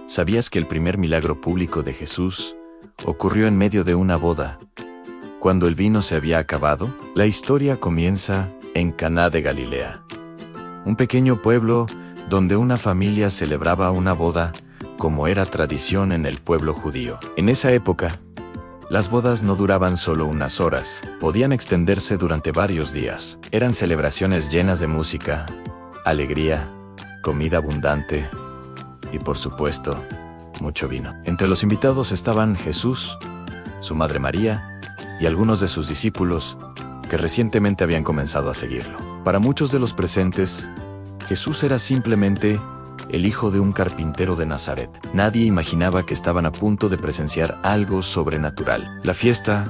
¿Sabías que el primer milagro público de Jesús ocurrió en medio de una boda? Cuando el vino se había acabado, la historia comienza en Caná de Galilea, un pequeño pueblo donde una familia celebraba una boda como era tradición en el pueblo judío. En esa época, las bodas no duraban solo unas horas, podían extenderse durante varios días. Eran celebraciones llenas de música, alegría, comida abundante y, por supuesto, mucho vino. Entre los invitados estaban Jesús, su madre María y algunos de sus discípulos que recientemente habían comenzado a seguirlo. Para muchos de los presentes, Jesús era simplemente el hijo de un carpintero de Nazaret. Nadie imaginaba que estaban a punto de presenciar algo sobrenatural. La fiesta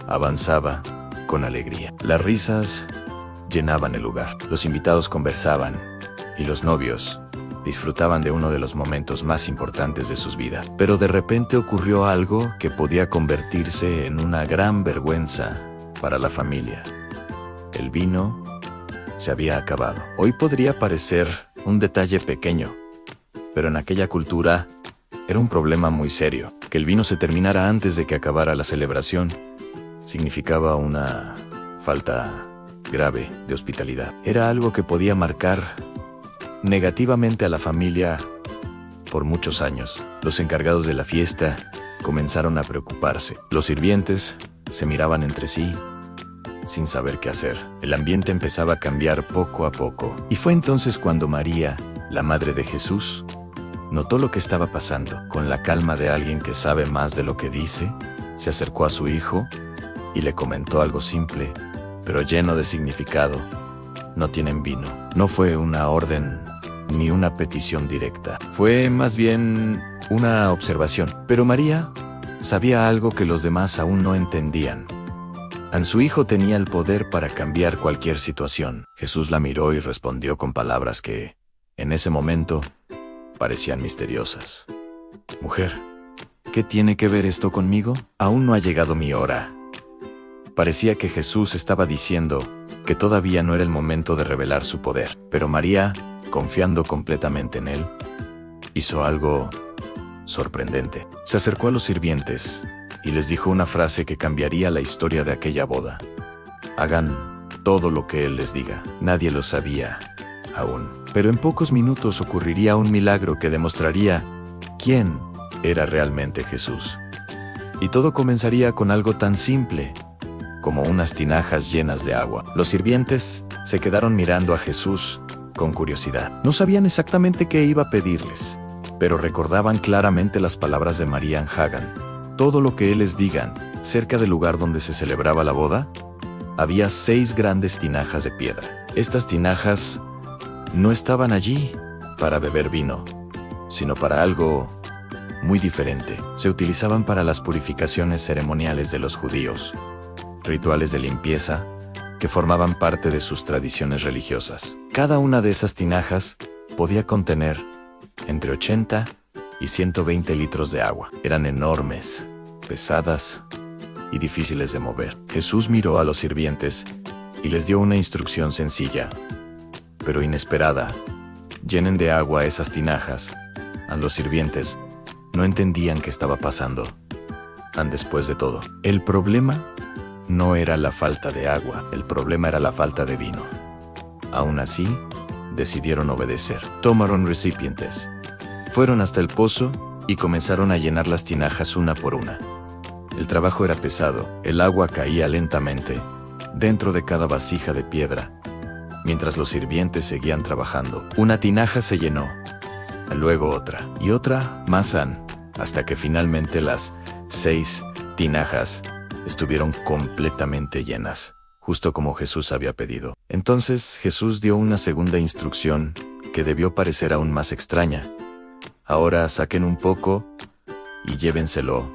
avanzaba con alegría. Las risas llenaban el lugar. Los invitados conversaban y los novios disfrutaban de uno de los momentos más importantes de sus vidas. Pero de repente ocurrió algo que podía convertirse en una gran vergüenza para la familia. El vino se había acabado. Hoy podría parecer un detalle pequeño, pero en aquella cultura era un problema muy serio. Que el vino se terminara antes de que acabara la celebración significaba una falta grave de hospitalidad. Era algo que podía marcar negativamente a la familia por muchos años. Los encargados de la fiesta comenzaron a preocuparse. Los sirvientes se miraban entre sí sin saber qué hacer. El ambiente empezaba a cambiar poco a poco. Y fue entonces cuando María, la madre de Jesús, notó lo que estaba pasando. Con la calma de alguien que sabe más de lo que dice, se acercó a su hijo y le comentó algo simple, pero lleno de significado. No tienen vino. No fue una orden ni una petición directa. Fue más bien una observación. Pero María sabía algo que los demás aún no entendían. Su hijo tenía el poder para cambiar cualquier situación. Jesús la miró y respondió con palabras que, en ese momento, parecían misteriosas. Mujer, ¿qué tiene que ver esto conmigo? Aún no ha llegado mi hora. Parecía que Jesús estaba diciendo que todavía no era el momento de revelar su poder. Pero María, confiando completamente en él, hizo algo sorprendente. Se acercó a los sirvientes y les dijo una frase que cambiaría la historia de aquella boda. Hagan todo lo que él les diga. Nadie lo sabía aún, pero en pocos minutos ocurriría un milagro que demostraría quién era realmente Jesús. Y todo comenzaría con algo tan simple como unas tinajas llenas de agua. Los sirvientes se quedaron mirando a Jesús con curiosidad. No sabían exactamente qué iba a pedirles, pero recordaban claramente las palabras de María: hagan todo lo que él les digan. Cerca del lugar donde se celebraba la boda, había 6 grandes tinajas de piedra. Estas tinajas no estaban allí para beber vino, sino para algo muy diferente. Se utilizaban para las purificaciones ceremoniales de los judíos, rituales de limpieza que formaban parte de sus tradiciones religiosas. Cada una de esas tinajas podía contener entre 80 y 120 litros de agua. Eran enormes, pesadas y difíciles de mover. Jesús miró a los sirvientes y les dio una instrucción sencilla, pero inesperada: llenen de agua esas tinajas. Los sirvientes no entendían qué estaba pasando. Después de todo, el problema no era la falta de agua, el problema era la falta de vino. Aún así, decidieron obedecer. Tomaron recipientes, fueron hasta el pozo y comenzaron a llenar las tinajas una por una. El trabajo era pesado. El agua caía lentamente dentro de cada vasija de piedra, mientras los sirvientes seguían trabajando. Una tinaja se llenó, luego otra y otra más, hasta que finalmente las 6 tinajas estuvieron completamente llenas, justo como Jesús había pedido. Entonces Jesús dio una segunda instrucción que debió parecer aún más extraña. Ahora saquen un poco y llévenselo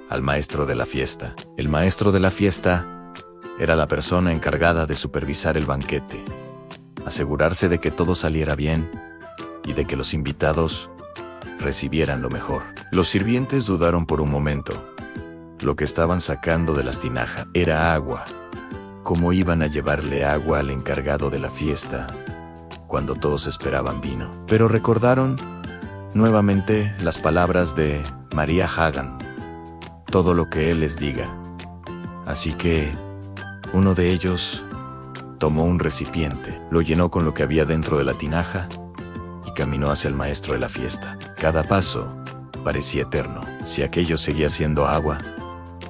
al maestro de la fiesta. El maestro de la fiesta era la persona encargada de supervisar el banquete, asegurarse de que todo saliera bien y de que los invitados recibieran lo mejor. Los sirvientes dudaron por un momento. Lo que estaban sacando de las tinajas era agua. ¿Cómo iban a llevarle agua al encargado de la fiesta cuando todos esperaban vino? Pero recordaron nuevamente las palabras de María hagan todo lo que Él les diga. Así que uno de ellos tomó un recipiente, lo llenó con lo que había dentro de la tinaja y caminó hacia el maestro de la fiesta. Cada paso parecía eterno. Si aquello seguía siendo agua,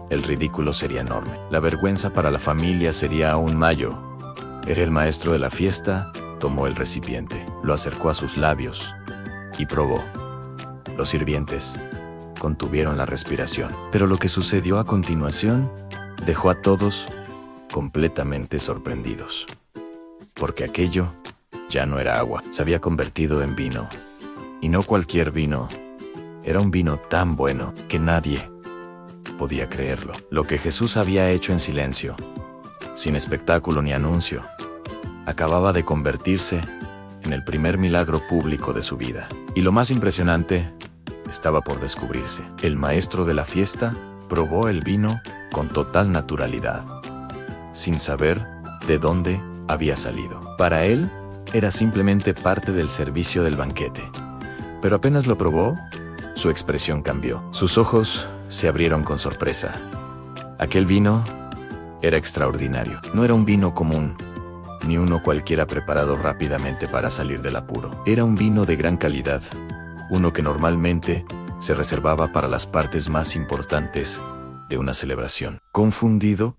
el ridículo sería enorme. La vergüenza para la familia sería aún mayor. Era el maestro de la fiesta, tomó el recipiente, lo acercó a sus labios y probó. Los sirvientes contuvieron la respiración. Pero lo que sucedió a continuación dejó a todos completamente sorprendidos. Porque aquello ya no era agua, se había convertido en vino. Y no cualquier vino, era un vino tan bueno que nadie podía creerlo. Lo que Jesús había hecho en silencio, sin espectáculo ni anuncio, acababa de convertirse en el primer milagro público de su vida. Y lo más impresionante estaba por descubrirse. El maestro de la fiesta probó el vino con total naturalidad, sin saber de dónde había salido. Para él, era simplemente parte del servicio del banquete. Pero apenas lo probó, su expresión cambió. Sus ojos se abrieron con sorpresa. Aquel vino era extraordinario. No era un vino común, ni uno cualquiera preparado rápidamente para salir del apuro. Era un vino de gran calidad, uno que normalmente se reservaba para las partes más importantes de una celebración. Confundido,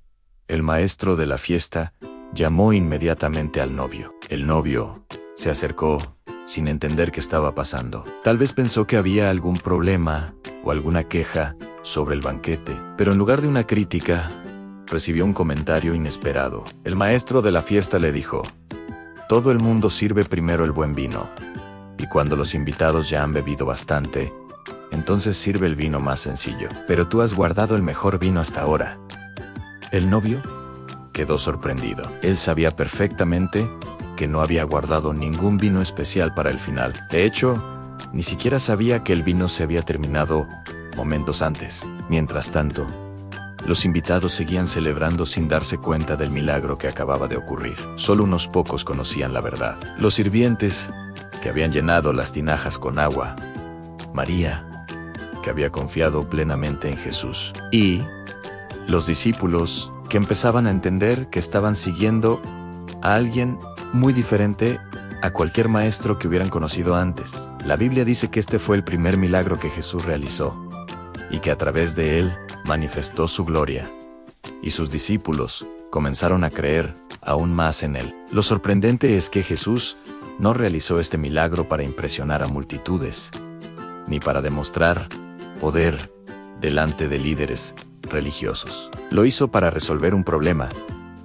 el maestro de la fiesta llamó inmediatamente al novio. El novio se acercó sin entender qué estaba pasando. Tal vez pensó que había algún problema o alguna queja sobre el banquete, pero en lugar de una crítica, recibió un comentario inesperado. El maestro de la fiesta le dijo: todo el mundo sirve primero el buen vino, y cuando los invitados ya han bebido bastante, entonces sirve el vino más sencillo. Pero tú has guardado el mejor vino hasta ahora. El novio quedó sorprendido. Él sabía perfectamente que no había guardado ningún vino especial para el final. De hecho, ni siquiera sabía que el vino se había terminado momentos antes. Mientras tanto, los invitados seguían celebrando sin darse cuenta del milagro que acababa de ocurrir. Solo unos pocos conocían la verdad. Los sirvientes, que habían llenado las tinajas con agua, María, que había confiado plenamente en Jesús, y los discípulos, que empezaban a entender que estaban siguiendo a alguien muy diferente a cualquier maestro que hubieran conocido antes. La Biblia dice que este fue el primer milagro que Jesús realizó, y que a través de él manifestó su gloria, y sus discípulos comenzaron a creer aún más en él. Lo sorprendente es que Jesús no realizó este milagro para impresionar a multitudes, ni para demostrar poder delante de líderes religiosos. Lo hizo para resolver un problema,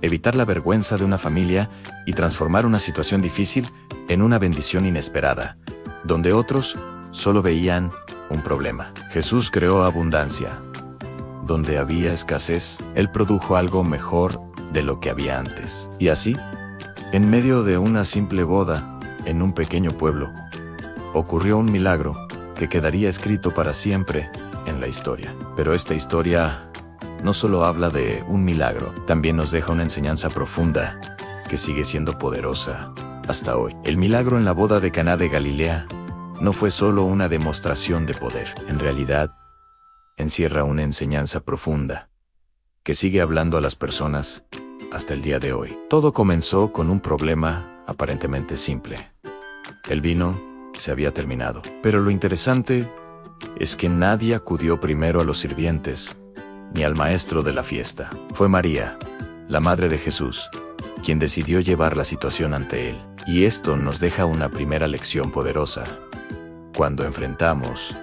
evitar la vergüenza de una familia y transformar una situación difícil en una bendición inesperada, donde otros solo veían un problema. Jesús creó abundancia. Donde había escasez, Él produjo algo mejor de lo que había antes. Y así, en medio de una simple boda, en un pequeño pueblo, ocurrió un milagro que quedaría escrito para siempre en la historia. Pero esta historia no solo habla de un milagro, también nos deja una enseñanza profunda que sigue siendo poderosa hasta hoy. El milagro en la boda de Caná de Galilea no fue solo una demostración de poder. En realidad, encierra una enseñanza profunda que sigue hablando a las personas hasta el día de hoy. Todo comenzó con un problema aparentemente simple. El vino se había terminado. Pero lo interesante es que nadie acudió primero a los sirvientes ni al maestro de la fiesta. Fue María, la madre de Jesús, quien decidió llevar la situación ante él. Y esto nos deja una primera lección poderosa. Cuando enfrentamos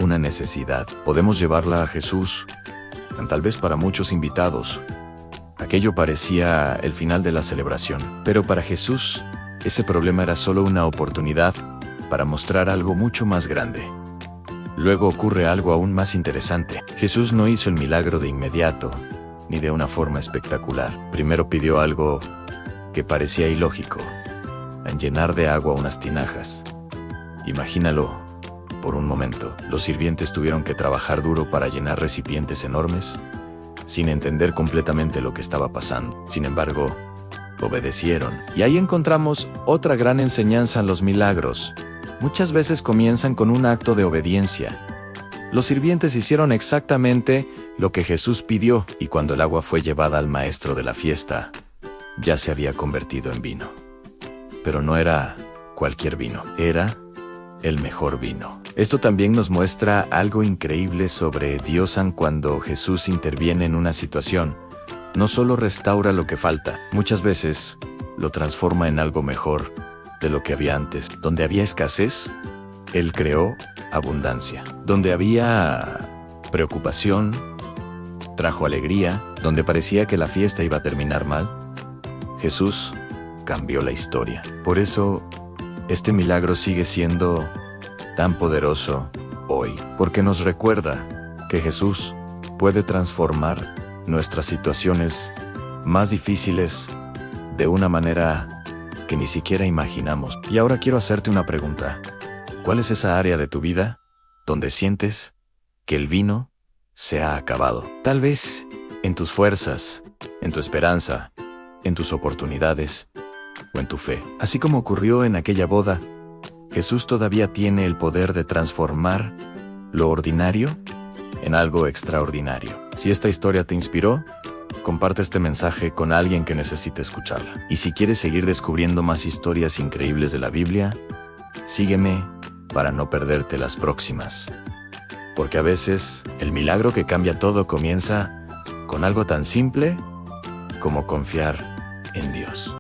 una necesidad, podemos llevarla a Jesús. Tal vez para muchos invitados, aquello parecía el final de la celebración. Pero para Jesús, ese problema era solo una oportunidad para mostrar algo mucho más grande. Luego ocurre algo aún más interesante. Jesús no hizo el milagro de inmediato, ni de una forma espectacular. Primero pidió algo que parecía ilógico: en llenar de agua unas tinajas. Imagínalo por un momento. Los sirvientes tuvieron que trabajar duro para llenar recipientes enormes, sin entender completamente lo que estaba pasando. Sin embargo, obedecieron. Y ahí encontramos otra gran enseñanza en los milagros. muchas veces comienzan con un acto de obediencia. Los sirvientes hicieron exactamente lo que Jesús pidió, y cuando el agua fue llevada al maestro de la fiesta, ya se había convertido en vino. Pero no era cualquier vino, era el mejor vino. Esto también nos muestra algo increíble sobre Dios. Cuando Jesús interviene en una situación, no solo restaura lo que falta, muchas veces lo transforma en algo mejor de lo que había antes. Donde había escasez, Él creó abundancia. Donde había preocupación, trajo alegría. Donde parecía que la fiesta iba a terminar mal, Jesús cambió la historia. Por eso, este milagro sigue siendo tan poderoso hoy, porque nos recuerda que Jesús puede transformar nuestras situaciones más difíciles de una manera que ni siquiera imaginamos. Y ahora quiero hacerte una pregunta. ¿Cuál es esa área de tu vida donde sientes que el vino se ha acabado? Tal vez en tus fuerzas, en tu esperanza, en tus oportunidades o en tu fe. Así como ocurrió en aquella boda, Jesús todavía tiene el poder de transformar lo ordinario en algo extraordinario. Si esta historia te inspiró, comparte este mensaje con alguien que necesite escucharla. Y si quieres seguir descubriendo más historias increíbles de la Biblia, sígueme para no perderte las próximas. Porque a veces, el milagro que cambia todo comienza con algo tan simple como confiar en Dios.